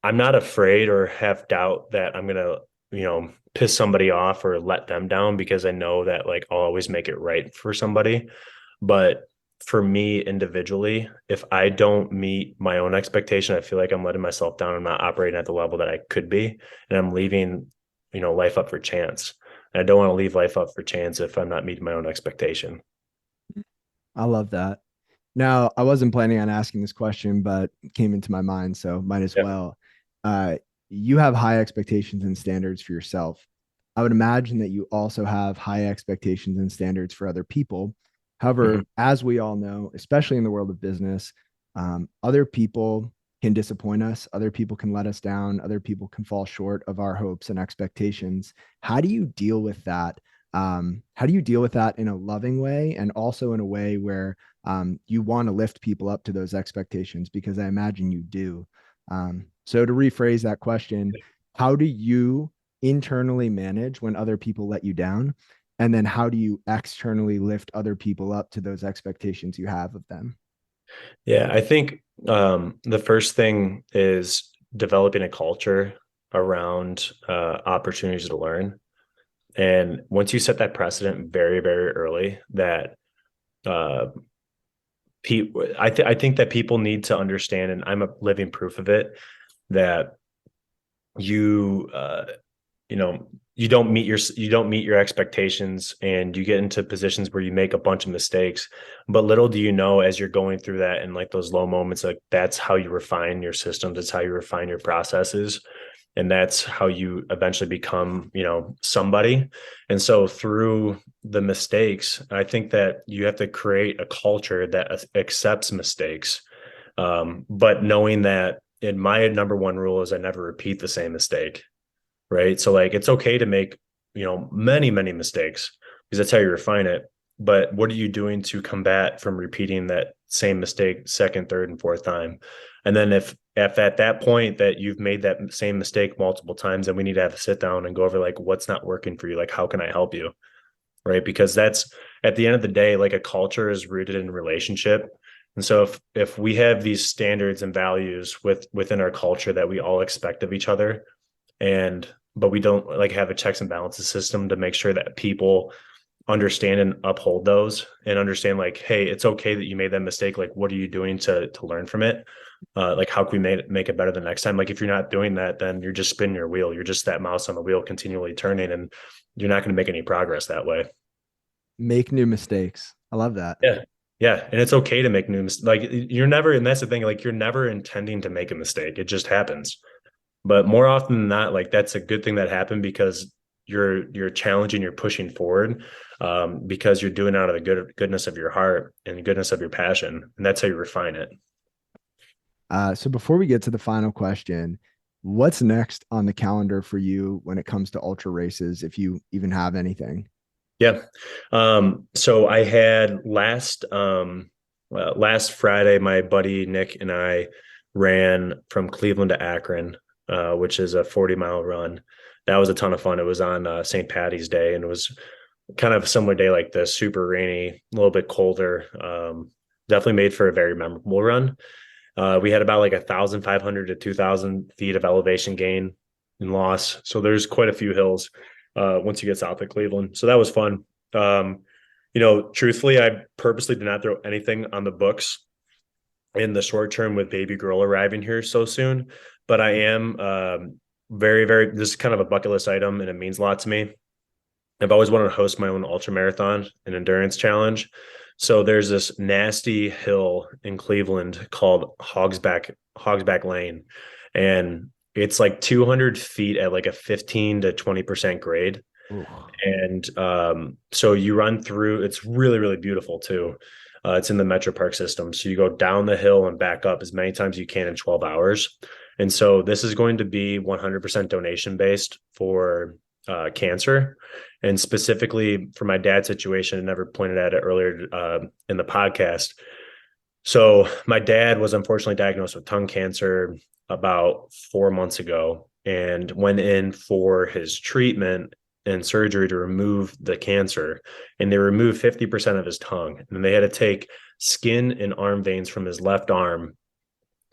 S2: I'm not afraid or have doubt that I'm going to, piss somebody off or let them down, because I know that like I'll always make it right for somebody. But for me individually, if I don't meet my own expectation, I feel like I'm letting myself down. I'm not operating at the level that I could be, and I'm leaving, life up for chance. And I don't want to leave life up for chance if I'm not meeting my own expectation.
S1: I love that. Now, I wasn't planning on asking this question, but it came into my mind, so might as
S2: Yeah.
S1: well. Uh, you have high expectations and standards for yourself. I would imagine that you also have high expectations and standards for other people.
S2: Mhm.
S1: However, as we all know, especially in the world of business, other people can disappoint us. Other people can let us down. Other people can fall short of our hopes and expectations. How do you deal with that? How do you deal with that in a loving way, and also in a way where you want to lift people up to those expectations? Because I imagine you do. So to rephrase that question, how do you internally manage when other people let you down? And then how do you externally lift other people up to those expectations you have of them?
S2: Yeah, I think the first thing is developing a culture around opportunities to learn. And once you set that precedent very, very early, that uh, I think that people need to understand, and I'm a living proof of it, that you you know you don't meet your expectations, and you get into positions where you make a bunch of mistakes. But little do you know, as you're going through that, and like those low moments, like that's how you refine your systems, that's how you refine your processes, and that's how you eventually become, somebody. And so through the mistakes, I think that you have to create a culture that accepts mistakes, but knowing that, in my number one rule is I never repeat the same mistake. Right. So like, it's okay to make, many, many mistakes, because that's how you refine it. But what are you doing to combat from repeating that same mistake second, third, and fourth time? And then if at that point that you've made that same mistake multiple times, then we need to have a sit down and go over like, what's not working for you? Like, how can I help you? Right. Because that's, at the end of the day, like, a culture is rooted in relationship. And so if we have these standards and values within our culture that we all expect of each other, and but we don't like have a checks and balances system to make sure that people understand and uphold those, and understand like, hey, it's okay that you made that mistake, like what are you doing to learn from it, like how can we make it better the next time? Like, if you're not doing that, then you're just spinning your wheel, you're just that mouse on the wheel continually turning, and you're not going to make any progress that way.
S1: Make new mistakes. I love that.
S2: Yeah. Yeah, and it's okay to make new mistakes. Like, you're never, and that's the thing, like, you're never intending to make a mistake, it just happens. But more often than not, like, that's a good thing that happened, because you're challenging, you're pushing forward, because you're doing it out of the goodness of your heart and the goodness of your passion, and that's how you refine it.
S1: So before we get to the final question, what's next on the calendar for you when it comes to ultra races, if you even have anything?
S2: Yeah. So I had last Friday, my buddy Nick and I ran from Cleveland to Akron, which is a 40-mile run. That was a ton of fun. It was on St. Patty's Day, and it was kind of a similar day like this, super rainy, a little bit colder. Definitely made for a very memorable run. We had about like 1,500 to 2,000 feet of elevation gain and loss. So there's quite a few hills once you get south of Cleveland. So that was fun. Truthfully, I purposely did not throw anything on the books in the short term with baby girl arriving here so soon. But I am very, very, this is kind of a bucket list item and it means a lot to me. I've always wanted to host my own ultra marathon and endurance challenge. So there's this nasty hill in Cleveland called Hogsback Lane. And it's like 200 feet at like a 15 to 20% grade.
S1: Ooh.
S2: And so you run through, it's really, really beautiful too. It's in the Metro Park system. So you go down the hill and back up as many times as you can in 12 hours. And so this is going to be 100% donation based for cancer. And specifically for my dad's situation, I never pointed at it earlier in the podcast. So my dad was unfortunately diagnosed with tongue cancer about 4 months ago and went in for his treatment and surgery to remove the cancer. And they removed 50% of his tongue. And they had to take skin and arm veins from his left arm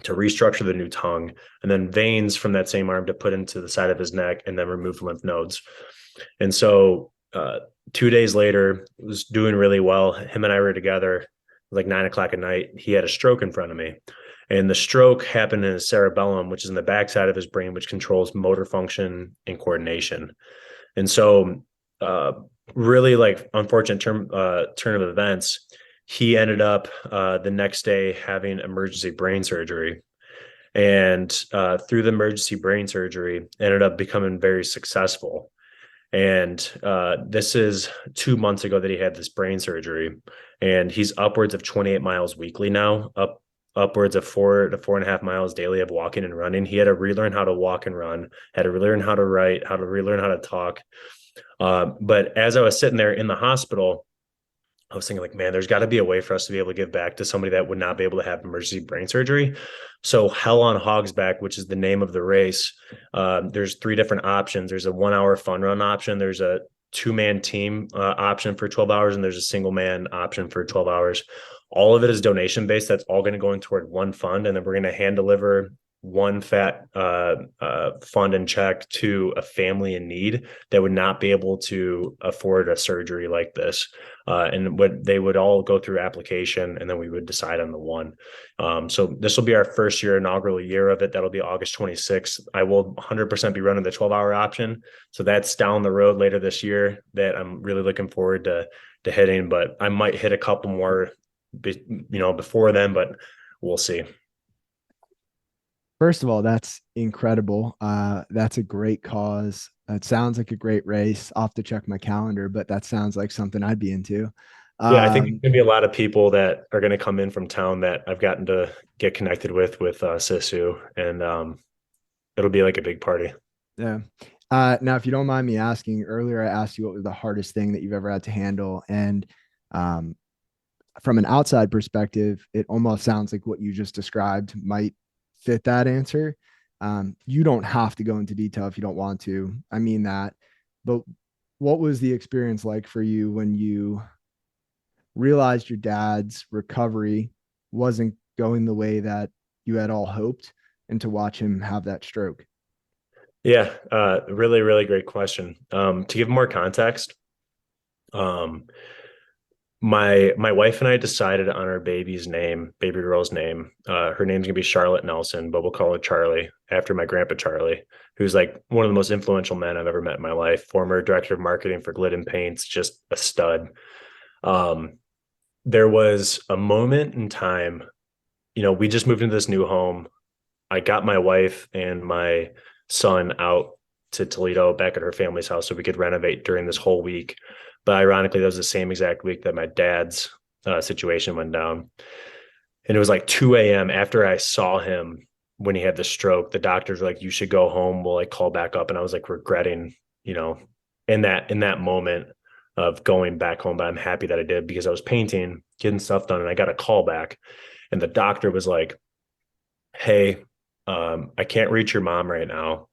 S2: to restructure the new tongue, and then veins from that same arm to put into the side of his neck, and then remove lymph nodes. And so 2 days later, was doing really well. Him and I were together like 9 o'clock at night. He had a stroke in front of me. And the stroke happened in his cerebellum, which is in the backside of his brain, which controls motor function and coordination. And so, really like unfortunate turn of events. He ended up the next day having emergency brain surgery. And through the emergency brain surgery, ended up becoming very successful. And this is 2 months ago that he had this brain surgery. And he's upwards of 28 miles weekly now, upwards of 4 to 4.5 miles daily of walking and running. He had to relearn how to walk and run, had to relearn how to write, how to relearn how to talk. But as I was sitting there in the hospital, I was thinking like, man, there's got to be a way for us to be able to give back to somebody that would not be able to have emergency brain surgery. So Hell on Hogsback, which is the name of the race, there's 3 different options. There's a 1 hour fun run option. There's a 2-man team option for 12 hours. And there's a single man option for 12 hours. All of it is donation based. That's all going to go in toward one fund. And then we're going to hand deliver one fat fund and check to a family in need that would not be able to afford a surgery like this. And they would all go through application, and then we would decide on the one. So this will be our first inaugural year of it. That'll be August 26th. I will 100% be running the 12-hour option. So that's down the road later this year that I'm really looking forward to hitting, but I might hit a couple more, before then, but we'll see.
S1: First of all, that's incredible. That's a great cause. It sounds like a great race. I'll have to check my calendar, but that sounds like something I'd be into.
S2: Yeah, I think there's gonna be a lot of people that are gonna come in from town that I've gotten to get connected with Sisu, and it'll be like a big party.
S1: Yeah. Now, if you don't mind me asking, earlier I asked you what was the hardest thing that you've ever had to handle, and from an outside perspective, it almost sounds like what you just described might fit that answer. You don't have to go into detail if you don't want to. I mean that. But what was the experience like for you when you realized your dad's recovery wasn't going the way that you had all hoped, and to watch him have that stroke?
S2: Yeah, really, really great question. To give more context, um, my wife and I decided on our baby girl's name. Her name's gonna be Charlotte Nelson, but we'll call her Charlie after my grandpa Charlie, who's like one of the most influential men I've ever met in my life. Former director of marketing for Glidden Paints, just a stud. There was a moment in time, we just moved into this new home. I got my wife and my son out to Toledo back at her family's house so we could renovate during this whole week. But ironically, that was the same exact week that my dad's situation went down. And it was like 2 a.m. after I saw him when he had the stroke. The doctors were like, you should go home. We'll like call back up. And I was like regretting, in that moment of going back home. But I'm happy that I did, because I was painting, getting stuff done, and I got a call back. And the doctor was like, hey, I can't reach your mom right now.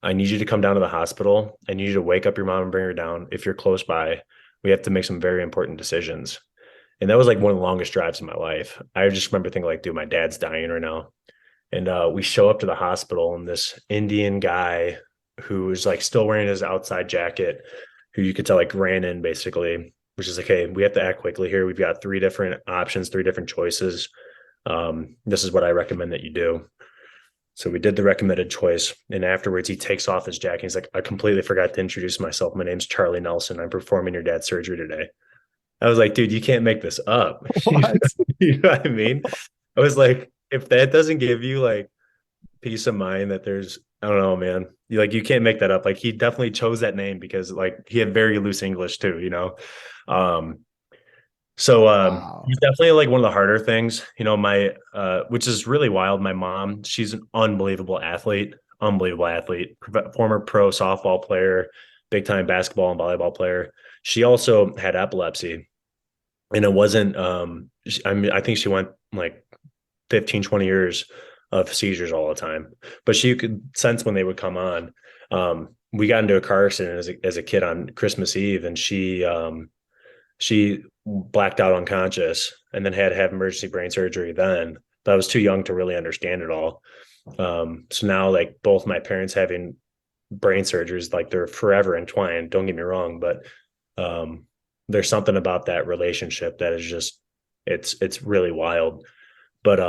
S2: I need you to come down to the hospital. I need you to wake up your mom and bring her down. If you're close by, we have to make some very important decisions. And that was like one of the longest drives in my life. I just remember thinking like, dude, my dad's dying right now. And we show up to the hospital, and this Indian guy who was like still wearing his outside jacket, who you could tell like ran in basically, which is like, hey, we have to act quickly here. We've got three different options, three different choices. This is what I recommend that you do. So we did the recommended choice. And afterwards, he takes off his jacket. He's like, I completely forgot to introduce myself. My name's Charlie Nelson. I'm performing your dad's surgery today. I was like, dude, you can't make this up.
S1: What?
S2: You know what I mean? I was like, if that doesn't give you like peace of mind that there's, I don't know, man, you can't make that up. Like he definitely chose that name because like he had very loose English too, you know? Um,
S1: Wow.
S2: it's definitely like one of the harder things, my which is really wild. My mom, she's an unbelievable athlete, former pro softball player, big time basketball and volleyball player. She also had epilepsy, and it wasn't I mean, I think she went like 15, 20 years of seizures all the time, but she could sense when they would come on. We got into a car accident as a kid on Christmas Eve, and she blacked out unconscious and then had to have emergency brain surgery then. But I was too young to really understand it all. So now like both my parents having brain surgeries, like they're forever entwined. Don't get me wrong, but um, there's something about that relationship that is just it's really wild. But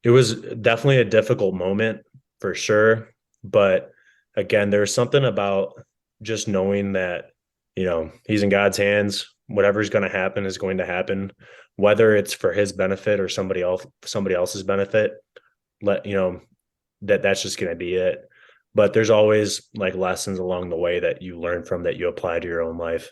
S2: it was definitely a difficult moment for sure. But again, there's something about just knowing that, he's in God's hands. Whatever's going to happen is going to happen, whether it's for his benefit or somebody else's benefit. That's just going to be it. But there's always like lessons along the way that you learn from that you apply to your own life.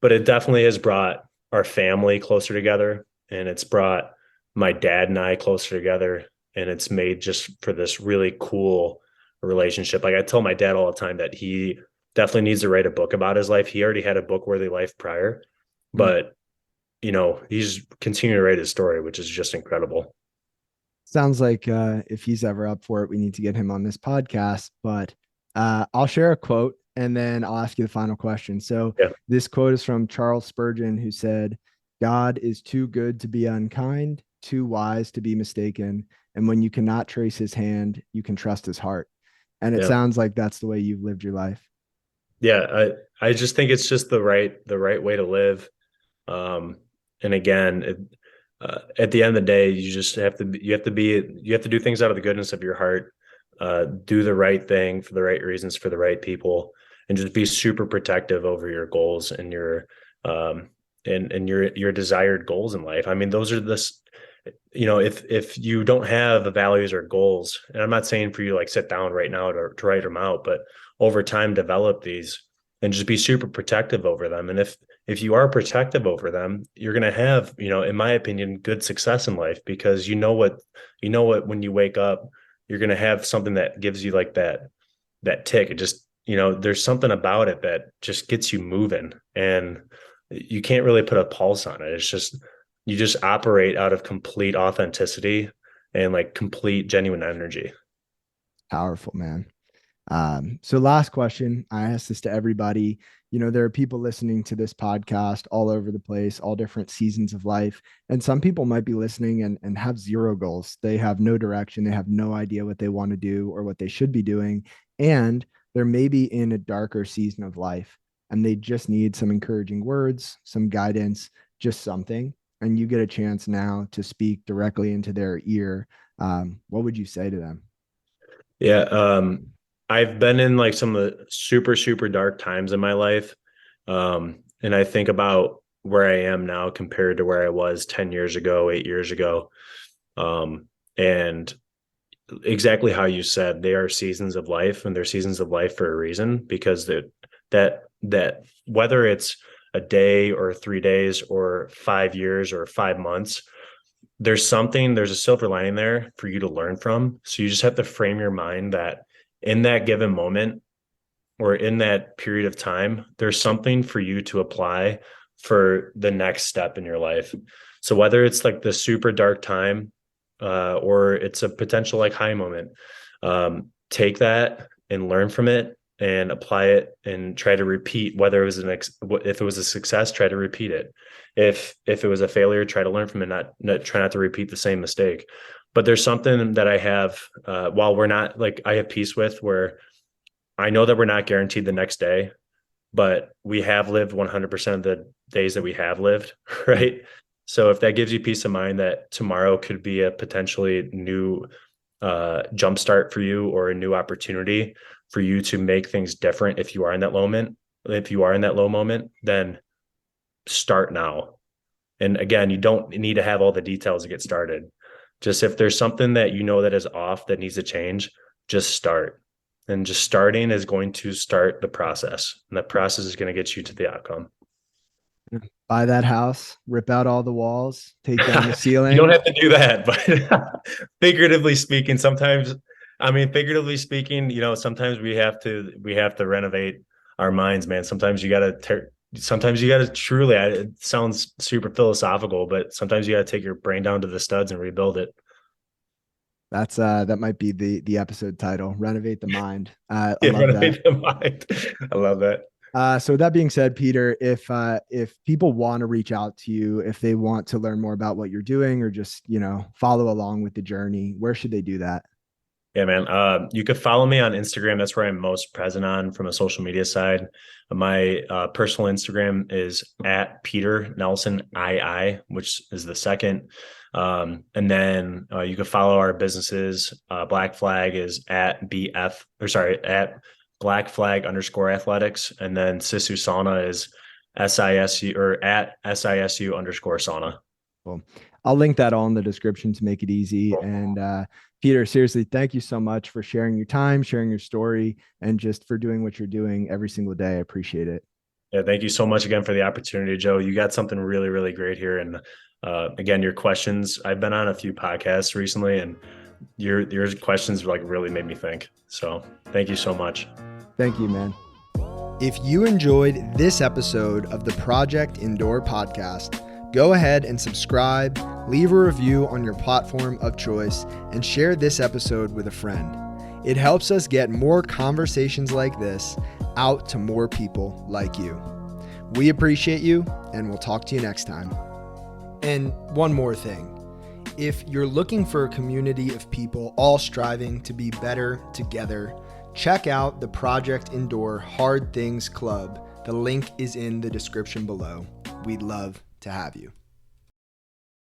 S2: But it definitely has brought our family closer together, and it's brought my dad and I closer together, and it's made just for this really cool relationship. Like I tell my dad all the time that he definitely needs to write a book about his life. He already had a book worthy life prior,
S1: Mm.
S2: but he's continuing to write his story, which is just incredible.
S1: Sounds like if he's ever up for it, we need to get him on this podcast. But I'll share a quote and then I'll ask you the final question. So,
S2: Yeah.
S1: this quote is from Charles Spurgeon, who said, God is too good to be unkind, too wise to be mistaken. And when you cannot trace his hand, you can trust his heart. And it
S2: Yeah.
S1: sounds like that's the way you've lived your life.
S2: Yeah. I just think it's just the right way to live. Um, and again, at the end of the day, you have to do things out of the goodness of your heart, do the right thing for the right reasons for the right people, and just be super protective over your goals and um, your desired goals in life. I mean, those are if you don't have the values or goals, and I'm not saying for you to like sit down right now to write them out, but over time develop these and just be super protective over them. And if you are protective over them, you're going to have, in my opinion, good success in life, because you know what when you wake up, you're going to have something that gives you like that tick. It just, there's something about it that just gets you moving, and you can't really put a pulse on it. It's just, you just operate out of complete authenticity and like complete genuine energy.
S1: Powerful, man. So last question, I ask this to everybody. There are people listening to this podcast all over the place, all different seasons of life. And some people might be listening and have zero goals. They have no direction. They have no idea what they want to do or what they should be doing. And they're maybe in a darker season of life and they just need some encouraging words, some guidance, just something. And you get a chance now to speak directly into their ear. What would you say to them?
S2: Yeah. I've been in like some of the super, super dark times in my life. And I think about where I am now compared to where I was 10 years ago, 8 years ago. And exactly how you said, they are seasons of life, and they're seasons of life for a reason, because that whether it's a day or 3 days or 5 years or 5 months, there's a silver lining there for you to learn from. So you just have to frame your mind that in that given moment or in that period of time, there's something for you to apply for the next step in your life. So whether it's like the super dark time, or it's a potential like high moment, take that and learn from it and apply it and try to repeat. Whether it was if it was a success, try to repeat it. If it was a failure, try to learn from it, try not to repeat the same mistake. But there's something that I have, while we're not like, I have peace with, where I know that we're not guaranteed the next day. but we have lived 100% of the days that we have lived, right? So if that gives you peace of mind that tomorrow could be a potentially new jumpstart for you, or a new opportunity for you to make things different, if you are in that low moment, then start now. And again, you don't need to have all the details to get started. Just if there's something that you know that is off that needs to change, just start. And just starting is going to start the process. And that process is going to get you to the outcome.
S1: Buy that house, rip out all the walls, take down the
S2: You don't
S1: ceiling.
S2: have to do that, but figuratively speaking, sometimes, I mean, figuratively speaking, sometimes we have to renovate our minds, man. Sometimes you got to truly, it sounds super philosophical, but sometimes you got to take your brain down to the studs and rebuild it.
S1: That might be the episode title, Renovate the Mind. I
S2: Yeah,
S1: love
S2: renovate
S1: that.
S2: the mind. I love that.
S1: So with that being said, Peter, if people want to reach out to you, if they want to learn more about what you're doing, or just, follow along with the journey, where should they do that?
S2: Yeah, man. You could follow me on Instagram. That's where I'm most present on from a social media side. My personal Instagram is at Peter Nelson II, which is the second. And then you can follow our businesses. Black Flag is at at Black Flag _ athletics. And then Sisu Sauna is SISU, or at SISU _ sauna.
S1: Well, I'll link that all in the description to make it easy.
S2: Cool.
S1: And Peter, seriously, thank you so much for sharing your time, sharing your story, and just for doing what you're doing every single day. I appreciate it.
S2: Yeah, thank you so much again for the opportunity, Joe. You got something really, really great here. And again, your questions, I've been on a few podcasts recently, and your questions like really made me think. So thank you so much.
S1: Thank you, man. If you enjoyed this episode of the Project Indoor podcast, go ahead and subscribe, leave a review on your platform of choice, and share this episode with a friend. It helps us get more conversations like this out to more people like you. We appreciate you, and we'll talk to you next time. And one more thing. If you're looking for a community of people all striving to be better together, check out the Project Indoor Hard Things Club. The link is in the description below. We'd love to have you.